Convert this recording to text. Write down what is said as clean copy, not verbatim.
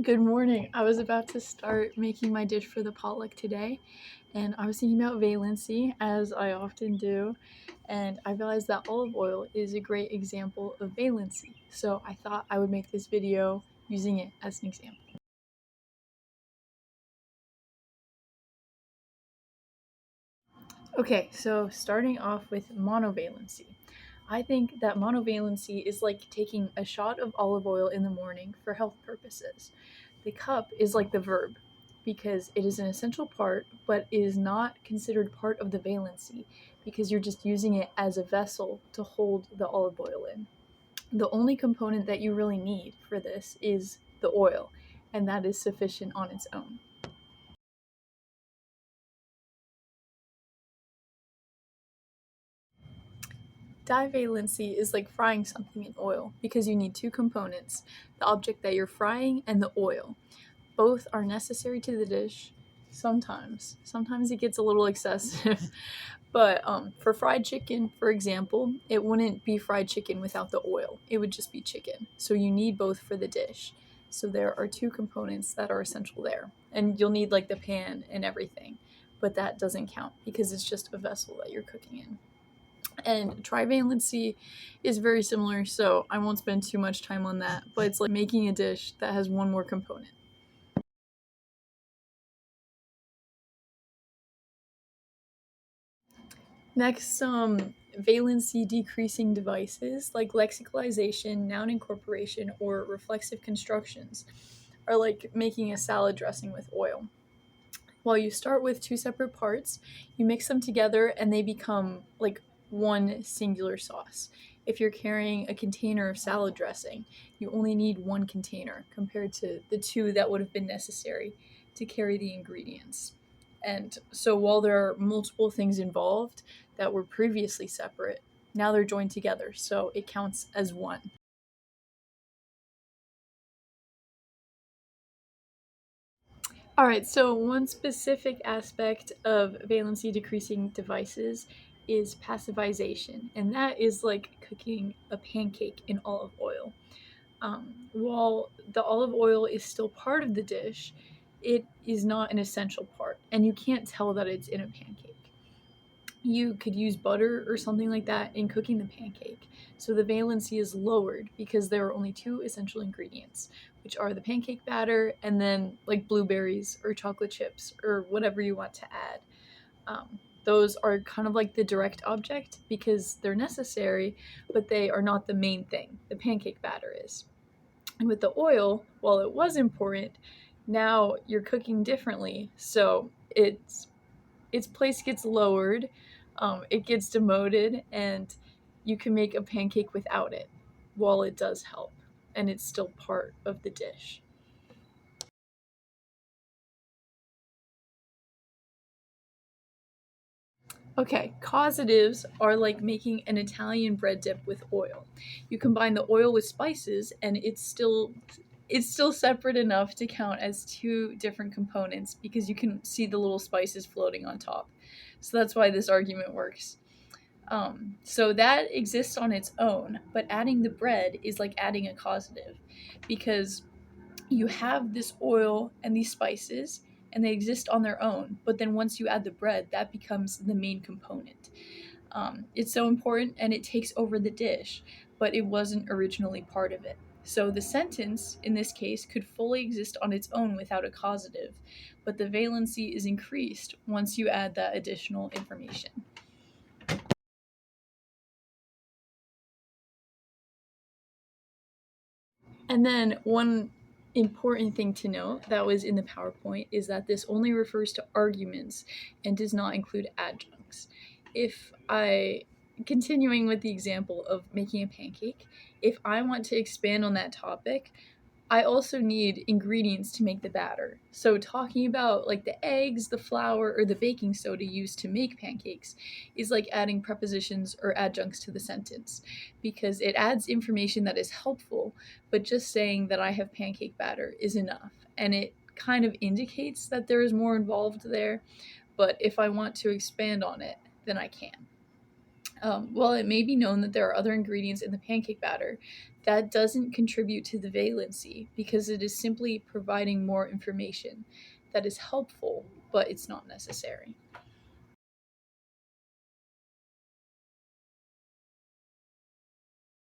Good morning. I was about to start making my dish for the potluck today, and I was thinking about valency, as I often do, and I realized that olive oil is a great example of valency. So I thought I would make this video using it as an example. Okay, so starting off with monovalency. I think that monovalency is like taking a shot of olive oil in the morning for health purposes. The cup is like the verb because it is an essential part, but it is not considered part of the valency because you're just using it as a vessel to hold the olive oil in. The only component that you really need for this is the oil, and that is sufficient on its own. Divalency is like frying something in oil because you need two components, the object that you're frying and the oil. Both are necessary to the dish sometimes. Sometimes it gets a little excessive. But for fried chicken, for example, it wouldn't be fried chicken without the oil. It would just be chicken. So you need both for the dish. So there are two components that are essential there. And you'll need like the pan and everything. But that doesn't count because it's just a vessel that you're cooking in. And trivalency is very similar, so I won't spend too much time on that, but it's like making a dish that has one more component. Next, some valency decreasing devices like lexicalization, noun incorporation, or reflexive constructions are like making a salad dressing with oil. While you start with two separate parts, you mix them together and they become like one singular sauce. If you're carrying a container of salad dressing, you only need one container compared to the two that would have been necessary to carry the ingredients. And so while there are multiple things involved that were previously separate, now they're joined together, so it counts as one. All right, so one specific aspect of valency decreasing devices is passivization, and that is like cooking a pancake in olive oil. While the olive oil is still part of the dish, it is not an essential part, and you can't tell that it's in a pancake. You could use butter or something like that in cooking the pancake. So the valency is lowered because there are only two essential ingredients, which are the pancake batter and then like blueberries or chocolate chips or whatever you want to add. Those are kind of like the direct object because they're necessary, but they are not the main thing. The pancake batter is. And with the oil, while it was important, now you're cooking differently. So its place gets lowered, it gets demoted, and you can make a pancake without it while it does help, and it's still part of the dish. Okay, causatives are like making an Italian bread dip with oil. You combine the oil with spices, and it's still separate enough to count as two different components because you can see the little spices floating on top. So that's why this argument works. So that exists on its own, but adding the bread is like adding a causative because you have this oil and these spices and they exist on their own, but then once you add the bread, that becomes the main component. It's so important and it takes over the dish, but it wasn't originally part of it. So the sentence, in this case, could fully exist on its own without a causative, but the valency is increased once you add that additional information. And then one important thing to note that was in the PowerPoint is that this only refers to arguments and does not include adjuncts. If I, continuing with the example of making a pancake, if I want to expand on that topic, I also need ingredients to make the batter. So talking about like the eggs, the flour, or the baking soda used to make pancakes is like adding prepositions or adjuncts to the sentence because it adds information that is helpful, but just saying that I have pancake batter is enough. And it kind of indicates that there is more involved there, but if I want to expand on it, then I can. While it may be known that there are other ingredients in the pancake batter, that doesn't contribute to the valency because it is simply providing more information that is helpful, but it's not necessary.